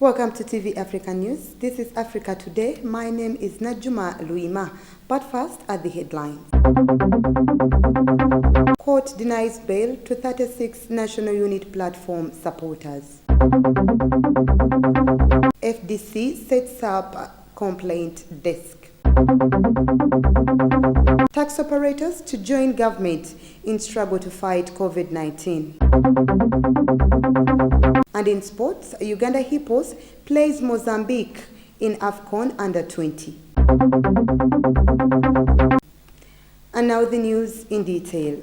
Welcome to TV Africa News. This is Africa Today. My name is Najuma Luima. But first are the headlines. Court denies bail to 36 National Unity Platform supporters. FDC sets up complaint desk. Tax operators to join government in struggle to fight COVID-19. And in sports, Uganda Hippos plays Mozambique in AFCON Under-20. And now the news in detail.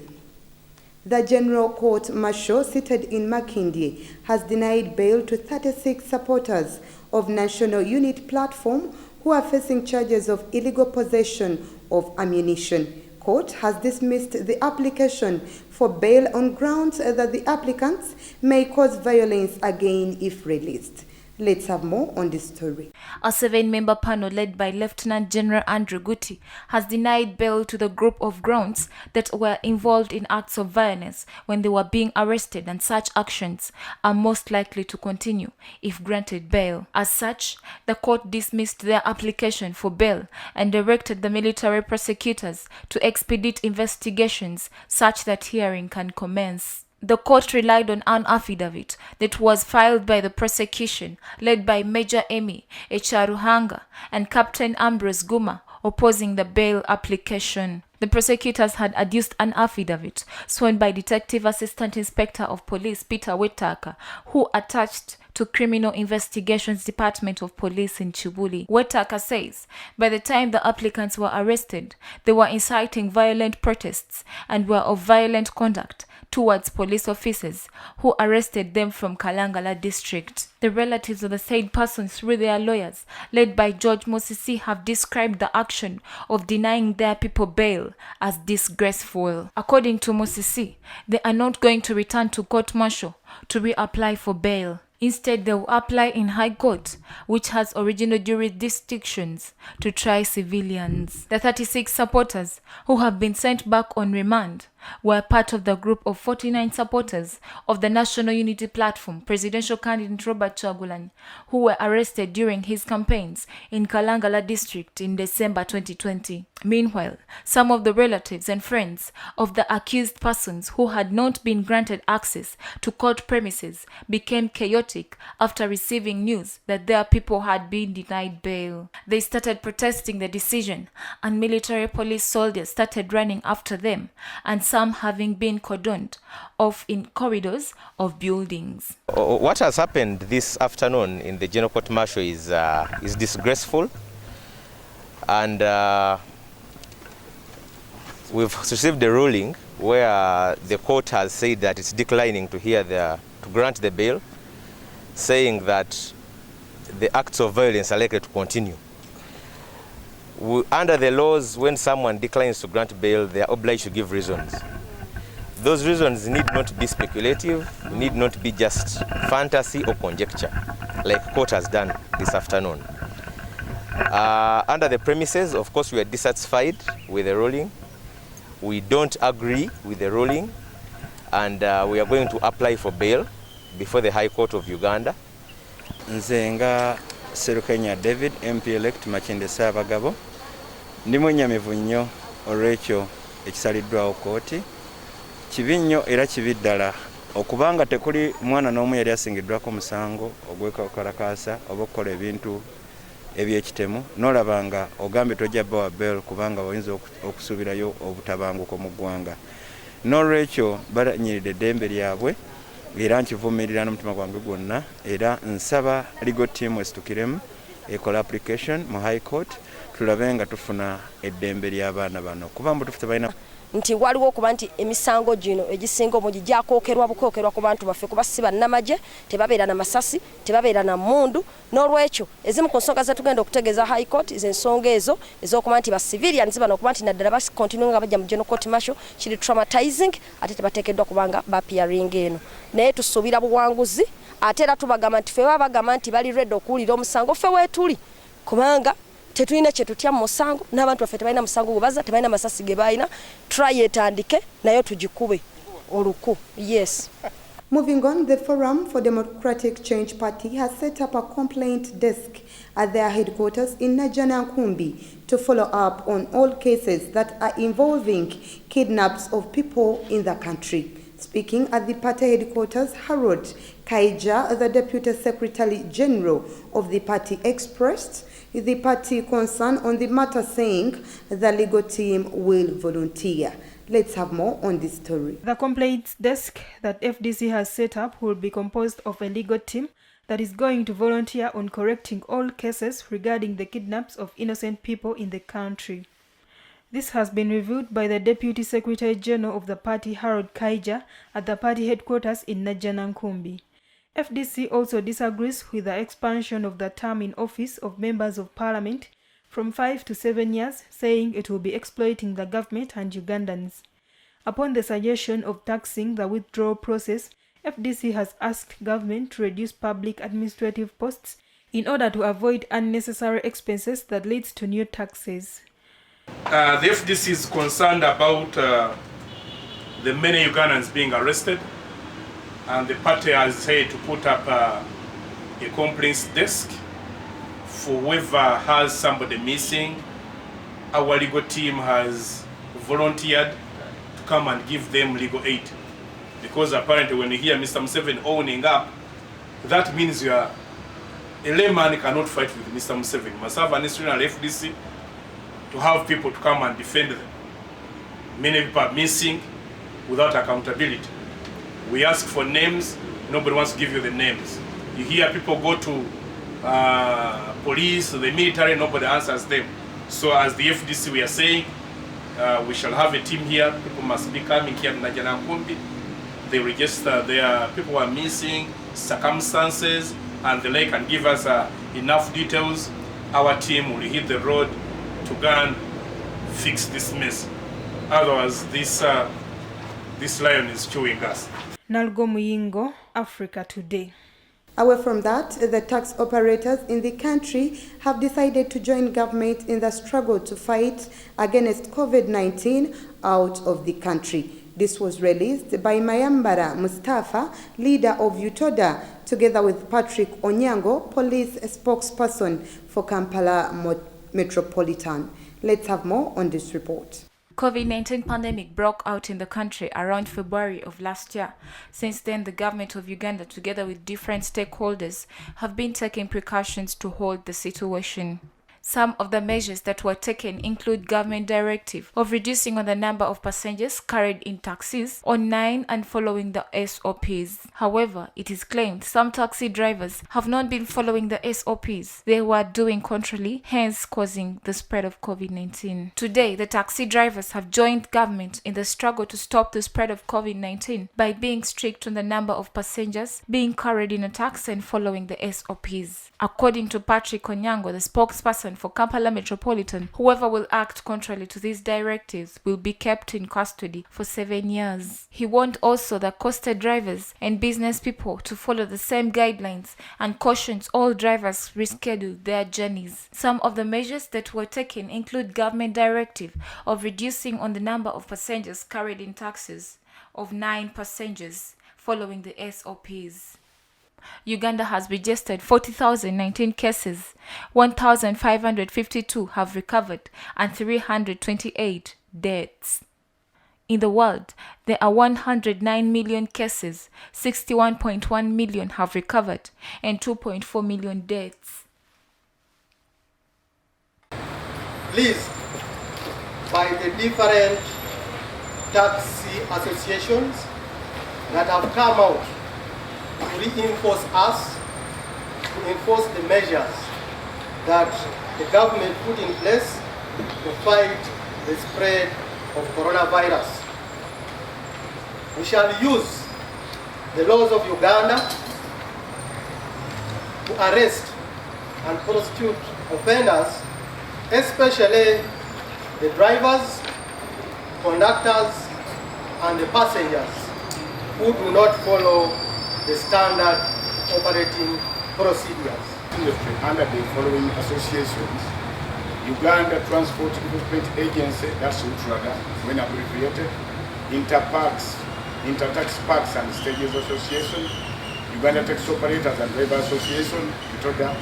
The General Court Martial seated in Makindye has denied bail to 36 supporters of National Unity Platform who are facing charges of illegal possession of ammunition. Court has dismissed the application for bail on grounds that the applicants may cause violence again if released. Let's have more on this story. A 7-member panel led by Lieutenant General Andrew Guti has denied bail to the group of grounds that were involved in acts of violence when they were being arrested, and such actions are most likely to continue if granted bail. As such, the court dismissed their application for bail and directed the military prosecutors to expedite investigations such that hearing can commence. The court relied on an affidavit that was filed by the prosecution, led by Major Emmy Echaruhanga and Captain Ambrose Guma, opposing the bail application. The prosecutors had adduced an affidavit sworn by Detective Assistant Inspector of Police Peter Wetaka, who attached to Criminal Investigations Department of Police in Chibuli. Wetaka says by the time the applicants were arrested, they were inciting violent protests and were of violent conduct towards police officers who arrested them from Kalangala district. The relatives of the said persons, through their lawyers, led by George Mosisi, have described the action of denying their people bail as disgraceful. According to Mosisi, they are not going to return to court martial to reapply for bail. Instead, they will apply in High Court, which has original jurisdictions to try civilians. The 36 supporters who have been sent back on remand were part of the group of 49 supporters of the National Unity Platform presidential candidate Robert Kyagulanyi, who were arrested during his campaigns in Kalangala district in December 2020. Meanwhile, some of the relatives and friends of the accused persons who had not been granted access to court premises became chaotic after receiving news that their people had been denied bail. They started protesting the decision, and military police soldiers started running after them, and some having been cordoned off in corridors of buildings. What has happened this afternoon in the General Court Martial is disgraceful, and we've received a ruling where the court has said that it's declining to grant the bail, saying that the acts of violence are likely to continue. Under the laws, when someone declines to grant bail, they are obliged to give reasons. Those reasons need not be speculative, need not be just fantasy or conjecture, like court has done this afternoon. Under the premises, of course, we are dissatisfied with the ruling. We don't agree with the ruling, and we are going to apply for bail before the High Court of Uganda. Nzenga Serukenya David, MP-elect Makindye Ssaabagabo. Ndi mwennyamivu nnyo olw'ekyo ekisaliddwawo kooti. Kibi nnyo era kibi ddala okubanga tekuli mwana n'omu yali asingiddwako omusango ogw'okukalakaasa oba okukola ebintu eby'ekitemu n'olabanga ogambye tojja bawa bail kubanga oyinza okusuubirayo obutabanguko mu ggwanga. N'olwekyo balanyiridde eddembe lyabwe era nkivumirira n'omutima gwange gwonna, era nsaba legal team esitukiremu ekola application mu High Court tulabe nga tufuna eddembe ly'abaana bano kuba mbu tufite balina nti waliwo okuba nti emisango gino egisinga omungi gyakookerwa bukookerwa ku bantu baffe kuba si bannamagye, tebabeera na masasi, tebabeera na mmundu. N'olwekyo ezimu ku nsonga ze tugenda okutegeeza High Court z'ensonga ezo ez'okuba nti ba civilians bano okuba nti naddala bakontinue nga bajja mu General Court Martial kiri traumatizing ate tebateekeddwa kubanga bapiaring eno. Naye tusuubira buwanguzi ate era tubagamba nti ffe bagamba nti bali ready okuwulira omusango ffe weetuli kubanga tetulina kye tutya mu musango n'abantu baffe tebalina musango gwe baza, tebalina masasi ge balina. Try etandike nayo tugikube oluku. Yes. Moving on, the Forum for Democratic Change Party has set up a complaint desk at their headquarters in Najjanankumbi to follow up on all cases that are involving kidnaps of people in the country. Speaking at the party headquarters, Harold Kaija, the Deputy Secretary General of the party, expressed the party concern on the matter, saying the legal team will volunteer. Let's have more on this story. The complaints desk that FDC has set up will be composed of a legal team that is going to volunteer on correcting all cases regarding the kidnaps of innocent people in the country. This has been reviewed by the Deputy Secretary General of the party, Harold Kaija, at the party headquarters in Najjanankumbi. FDC also disagrees with the expansion of the term in office of members of parliament from 5 to 7 years, saying it will be exploiting the government and Ugandans. Upon the suggestion of taxing the withdrawal process, FDC has asked government to reduce public administrative posts in order to avoid unnecessary expenses that leads to new taxes. The FDC is concerned about the many Ugandans being arrested, and the party has said to put up a complaints desk for whoever has somebody missing. Our legal team has volunteered to come and give them legal aid, because apparently when you hear Mr. Museveni owning up, that means you are a layman cannot fight with Mr. Museveni. You must have an institutional FDC to have people to come and defend them. Many people are missing without accountability. We ask for names, nobody wants to give you the names. You hear people go to police, the military, nobody answers them. So as the FDC we are saying, we shall have a team here. People must be coming here in Najjanankumbi. They register their people who are missing, circumstances, and the like, and give us enough details. Our team will hit the road to go and fix this mess. Otherwise, this lion is chewing us. Nalgo Muyingo, Africa Today. Away from that, the tax operators in the country have decided to join government in the struggle to fight against COVID-19 out of the country. This was released by Mayambara Mustafa, leader of UTODA, together with Patrick Onyango, police spokesperson for Kampala Metropolitan. Let's have more on this report. COVID-19 pandemic broke out in the country around February of last year. Since then, the government of Uganda, together with different stakeholders, have been taking precautions to hold the situation. Some of the measures that were taken include government directive of reducing on the number of passengers carried in taxis on 9 and following the SOPs. However, it is claimed some taxi drivers have not been following the SOPs. They were doing contrary, hence causing the spread of COVID-19. Today, the taxi drivers have joined government in the struggle to stop the spread of COVID-19 by being strict on the number of passengers being carried in a taxi and following the SOPs. According to Patrick Onyango, the spokesperson for Kampala Metropolitan, whoever will act contrary to these directives will be kept in custody for 7 years. He warned also the coastal drivers and business people to follow the same guidelines and cautions all drivers reschedule their journeys. Some of the measures that were taken include government directive of reducing on the number of passengers carried in taxis of 9 passengers following the SOPs. Uganda has registered 40,019 cases, 1,552 have recovered, and 328 deaths. In the world, there are 109 million cases, 61.1 million have recovered, and 2.4 million deaths. Please, by the different taxi associations that have come out to reinforce us, to enforce the measures that the government put in place to fight the spread of coronavirus. We shall use the laws of Uganda to arrest and prosecute offenders, especially the drivers, conductors, and the passengers who do not follow the standard operating procedures. Industry under the following associations: Uganda Transport Development Agency, that's UTRADA when abbreviated, Interparks Intertaxi Parks and Stages Association, Uganda Taxi Operators and Driver Association, UTODA,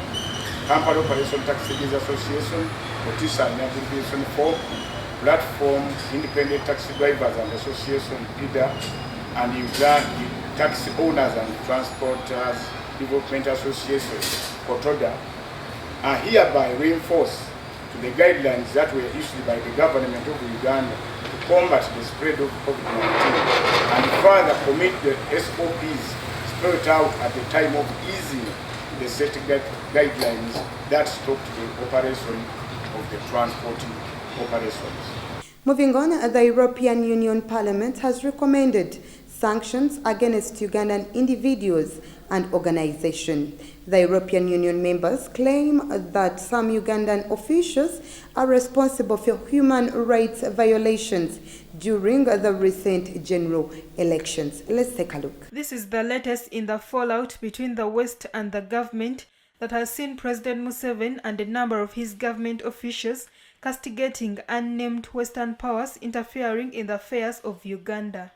Kampala Operation Taxi Stages Association, Otisa and Association 4, Platform Independent Taxi Drivers and Association, IDA, and Uganda Taxi Owners and Transporters Development Association, KOTODA, are hereby reinforced to the guidelines that were issued by the government of Uganda to combat the spread of COVID-19 and further commit the SOPs spelled out at the time of easing the set guidelines that stopped the operation of the transporting operations. Moving on, the European Union Parliament has recommended sanctions against Ugandan individuals and organizations. The European Union members claim that some Ugandan officials are responsible for human rights violations during the recent general elections. Let's take a look. This is the latest in the fallout between the West and the government that has seen President Museveni and a number of his government officials castigating unnamed Western powers interfering in the affairs of Uganda.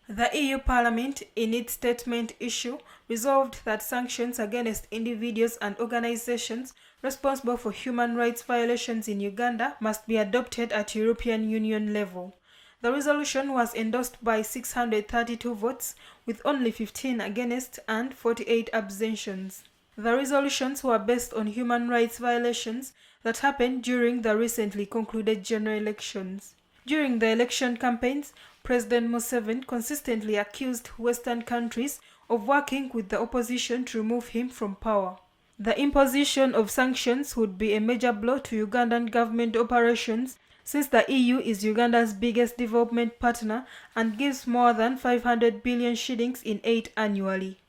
The EU Parliament, in its statement issue, resolved that sanctions against individuals and organizations responsible for human rights violations in Uganda must be adopted at European Union level. The resolution was endorsed by 632 votes, with only 15 against and 48 abstentions. The resolutions were based on human rights violations that happened during the recently concluded general elections. During the election campaigns, President Museveni consistently accused Western countries of working with the opposition to remove him from power. The imposition of sanctions would be a major blow to Ugandan government operations, since the EU is Uganda's biggest development partner and gives more than 500 billion shillings in aid annually.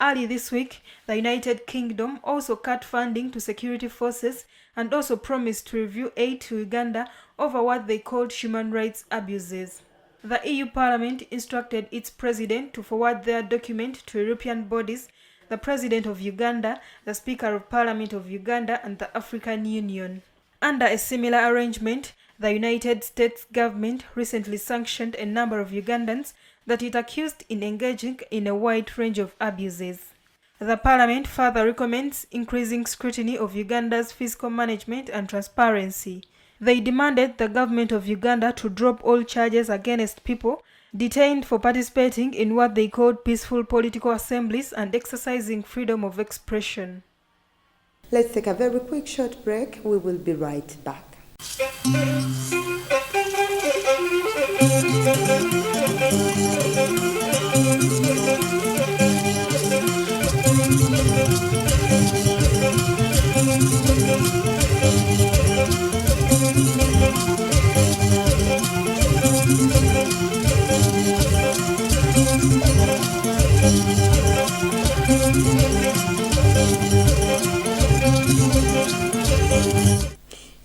Early this week, the United Kingdom also cut funding to security forces and also promised to review aid to Uganda over what they called human rights abuses. The EU Parliament instructed its president to forward their document to European bodies, the President of Uganda, the Speaker of Parliament of Uganda, and the African Union. Under a similar arrangement, the United States government recently sanctioned a number of Ugandans that it accused in engaging in a wide range of abuses. The Parliament further recommends increasing scrutiny of Uganda's fiscal management and transparency. They demanded the government of Uganda to drop all charges against people detained for participating in what they called peaceful political assemblies and exercising freedom of expression. Let's take a very quick short break. We will be right back.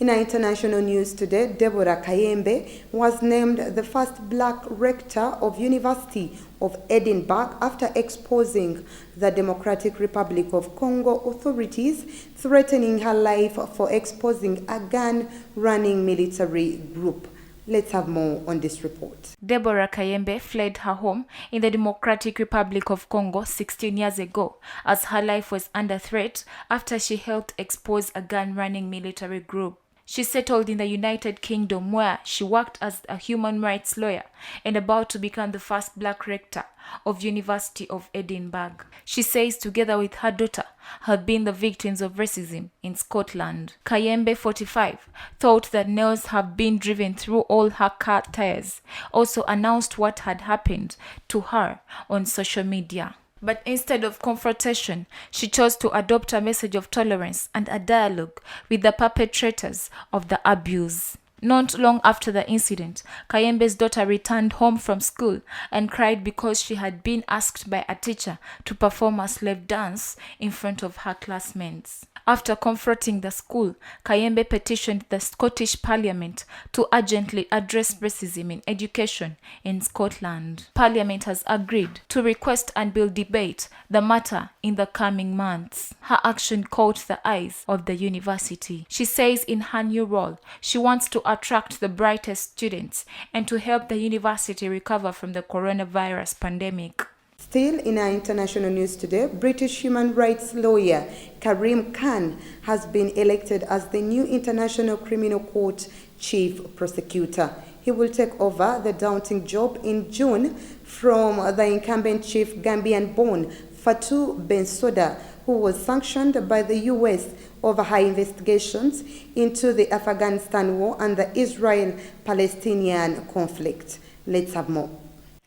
In our international news today, Deborah Kayembe was named the first black rector of University of Edinburgh after exposing the Democratic Republic of Congo authorities threatening her life for exposing a gun-running military group. Let's have more on this report. Deborah Kayembe fled her home in the Democratic Republic of Congo 16 years ago as her life was under threat after she helped expose a gun-running military group. She settled in the United Kingdom, where she worked as a human rights lawyer and about to become the first black rector of University of Edinburgh. She says together with her daughter had been the victims of racism in Scotland. Kayembe, 45, thought that nails have been driven through all her car tires, also announced what had happened to her on social media. But instead of confrontation, she chose to adopt a message of tolerance and a dialogue with the perpetrators of the abuse. Not long after the incident, Kayembe's daughter returned home from school and cried because she had been asked by a teacher to perform a slave dance in front of her classmates. After confronting the school, Kayembe petitioned the Scottish Parliament to urgently address racism in education in Scotland. Parliament has agreed to request and will debate the matter in the coming months. Her action caught the eyes of the university. She says in her new role, she wants to attract the brightest students and to help the university recover from the coronavirus pandemic. Still in our international news today, British human rights lawyer Karim Khan has been elected as the new International Criminal Court Chief Prosecutor. He will take over the daunting job in June from the incumbent chief Gambian-born Fatou Bensouda, who was sanctioned by the U.S. over her investigations into the Afghanistan war and the Israel-Palestinian conflict. Let's have more.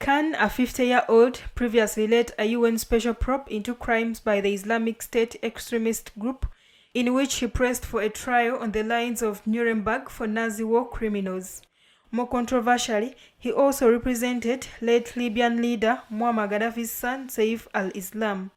Khan, a 50-year-old, previously led a UN special probe into crimes by the Islamic State extremist group, in which he pressed for a trial on the lines of Nuremberg for Nazi war criminals. More controversially, he also represented late Libyan leader Muammar Gaddafi's son Saif al-Islam.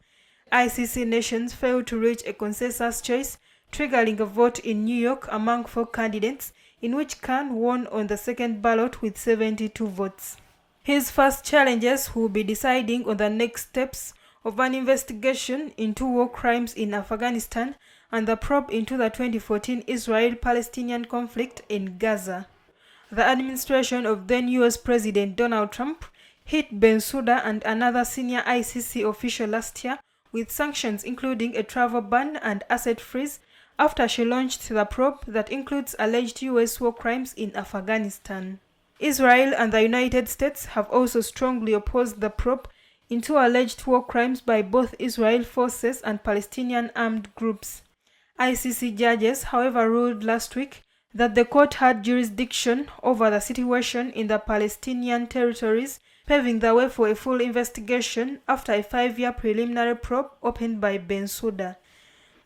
ICC nations failed to reach a consensus choice, triggering a vote in New York among 4 candidates, in which Khan won on the second ballot with 72 votes. His first challenges will be deciding on the next steps of an investigation into war crimes in Afghanistan and the probe into the 2014 Israel-Palestinian conflict in Gaza. The administration of then US President Donald Trump hit Bensouda and another senior ICC official last year with sanctions including a travel ban and asset freeze after she launched the probe that includes alleged US war crimes in Afghanistan. Israel and the United States have also strongly opposed the probe into alleged war crimes by both Israel forces and Palestinian armed groups. ICC judges, however, ruled last week that the court had jurisdiction over the situation in the Palestinian territories, paving the way for a full investigation after a 5-year preliminary probe opened by Bensouda.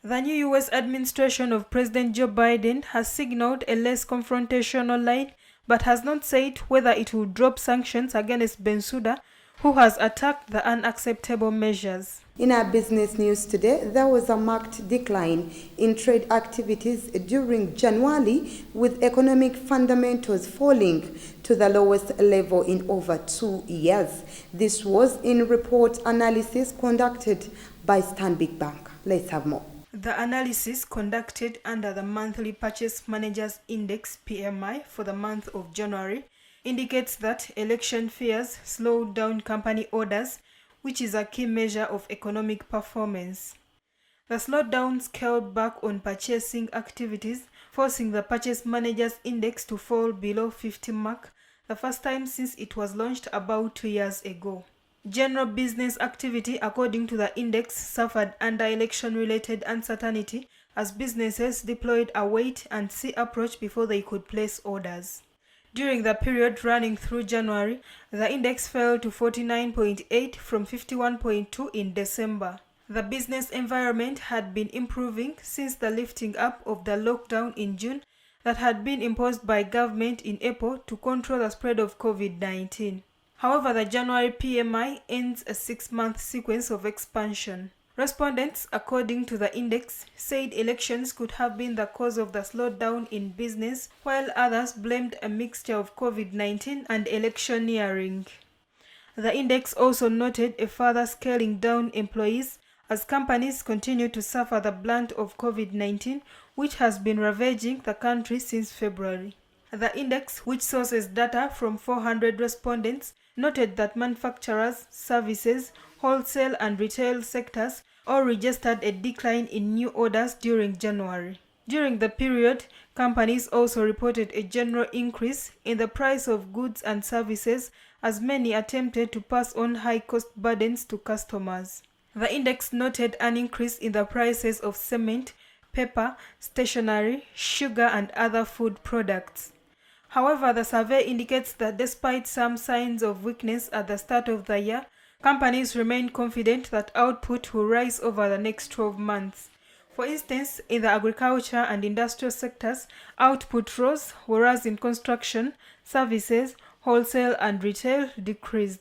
The new U.S. administration of President Joe Biden has signaled a less confrontational line, but has not said whether it will drop sanctions against Bensouda, who has attacked the unacceptable measures. In our business news today, there was a marked decline in trade activities during January, with economic fundamentals falling to the lowest level in over 2 years. This was in report analysis conducted by Stanbic Bank. Let's have more. The analysis conducted under the Monthly Purchase Managers Index (PMI) for the month of January indicates that election fears slowed down company orders, which is a key measure of economic performance. The slowdown scaled back on purchasing activities, forcing the Purchase Managers Index to fall below 50 mark, the first time since it was launched about 2 years ago. General business activity, according to the index, suffered under election-related uncertainty as businesses deployed a wait-and-see approach before they could place orders. During the period running through January, the index fell to 49.8 from 51.2 in December. The business environment had been improving since the lifting up of the lockdown in June that had been imposed by government in April to control the spread of COVID-19. However, the January PMI ends a 6-month sequence of expansion. Respondents, according to the index, said elections could have been the cause of the slowdown in business, while others blamed a mixture of COVID-19 and electioneering. The index also noted a further scaling down employees as companies continue to suffer the brunt of COVID-19, which has been ravaging the country since February. The index, which sources data from 400 respondents, noted that manufacturers, services, wholesale and retail sectors all registered a decline in new orders during January. During the period, companies also reported a general increase in the price of goods and services as many attempted to pass on high-cost burdens to customers. The index noted an increase in the prices of cement, paper, stationery, sugar and other food products. However, the survey indicates that despite some signs of weakness at the start of the year, companies remain confident that output will rise over the next 12 months. For instance, in the agriculture and industrial sectors, output rose, whereas in construction, services, wholesale and retail decreased.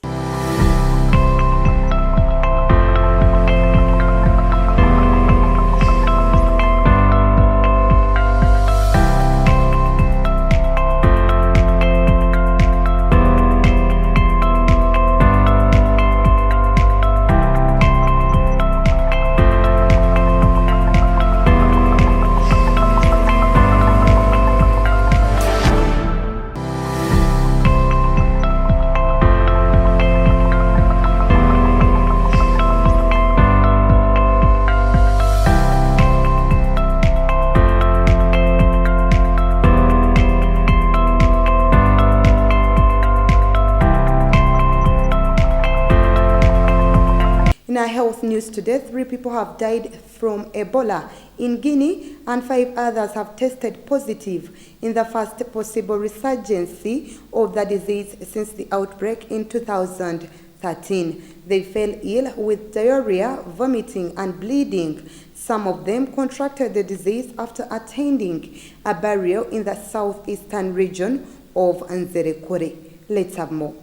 our health news today, 3 people have died from Ebola in Guinea and 5 others have tested positive in the first possible resurgence of the disease since the outbreak in 2013. They fell ill with diarrhea, vomiting and bleeding. Some of them contracted the disease after attending a burial in the southeastern region of Nzerekore. Let's have more.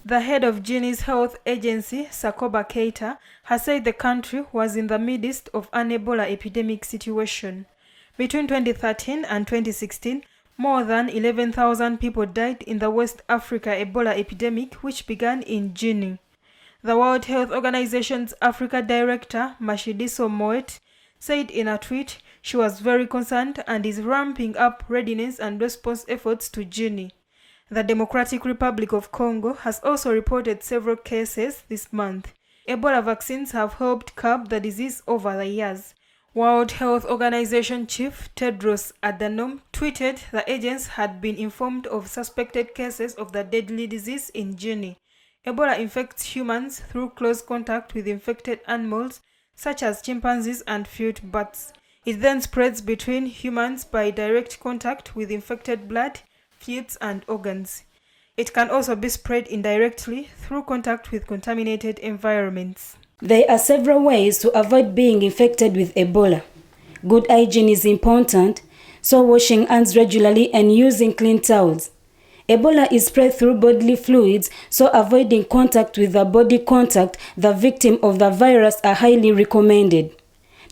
The head of Guinea's health agency, Sakoba Keita, has said the country was in the midst of an Ebola epidemic situation. Between 2013 and 2016, more than 11,000 people died in the West Africa Ebola epidemic, which began in Guinea. The World Health Organization's Africa Director, Mashidiso Moeti, said in a tweet she was very concerned and is ramping up readiness and response efforts to Guinea. The Democratic Republic of Congo has also reported several cases this month. Ebola vaccines have helped curb the disease over the years. World Health Organization Chief Tedros Adhanom tweeted the agency had been informed of suspected cases of the deadly disease in Guinea. Ebola infects humans through close contact with infected animals such as chimpanzees and field bats. It then spreads between humans by direct contact with infected blood, fluids and organs. It can also be spread indirectly through contact with contaminated environments. There are several ways to avoid being infected with Ebola. Good hygiene is important, so washing hands regularly and using clean towels. Ebola is spread through bodily fluids, so avoiding contact with the body contact the victim of the virus are highly recommended.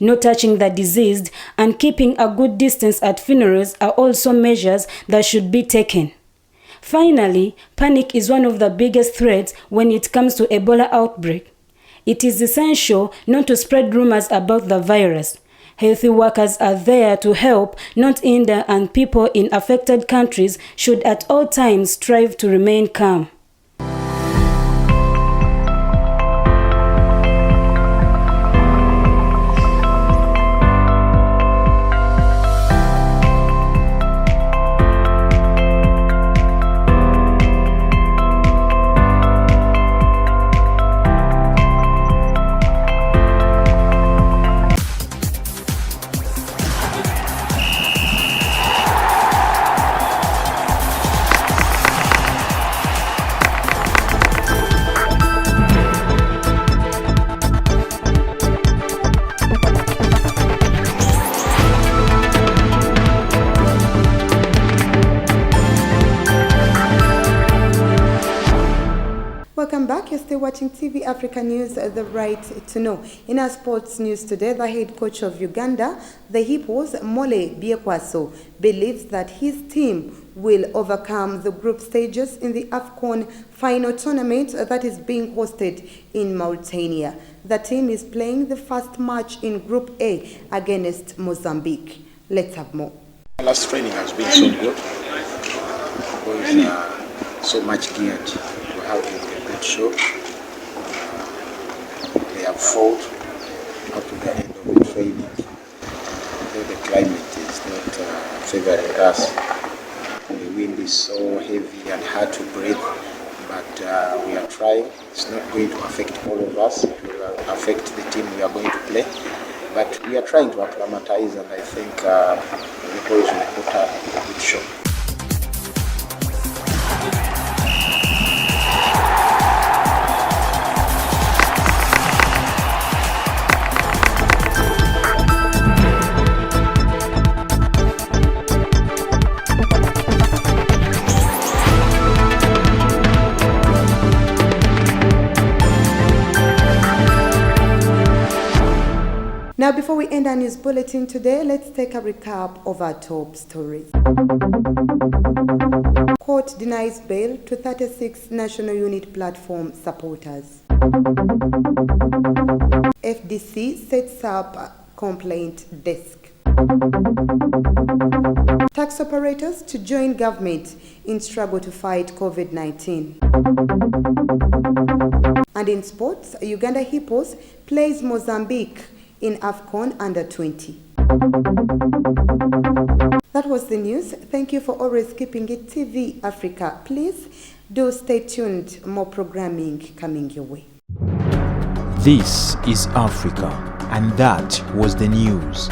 No touching the deceased and keeping a good distance at funerals are also measures that should be taken. Finally, panic is one of the biggest threats when it comes to Ebola outbreak. It is essential not to spread rumors about the virus. Healthy workers are there to help, not hinder, and people in affected countries should at all times strive to remain calm. Welcome back. You're still watching TV Africa News, The Right to Know. In our sports news today, the head coach of Uganda, the Hippos, Mole Biekwaso, believes that his team will overcome the group stages in the AFCON final tournament that is being hosted in Mauritania. The team is playing the first match in Group A against Mozambique. Let's have more. Last training has been so good. It was so much geared to having a good show. They have fought up to the end of the training. Although the climate is not favoring us, the wind is so heavy and hard to breathe, but we are trying. It's not going to affect all of us. It will affect the team we are going to play. But we are trying to acclimatize, and I think the boys will put up a good show. Now, before we end our news bulletin today, let's take a recap of our top stories. Court denies bail to 36 National Unit Platform supporters. FDC sets up a complaint desk. Tax operators to join government in struggle to fight COVID-19. And in sports, Uganda Hippos plays Mozambique in AFCON Under-20. That was the news. Thank you for always keeping it TV Africa. Please do stay tuned. More programming coming your way. This is Africa, and that was the news.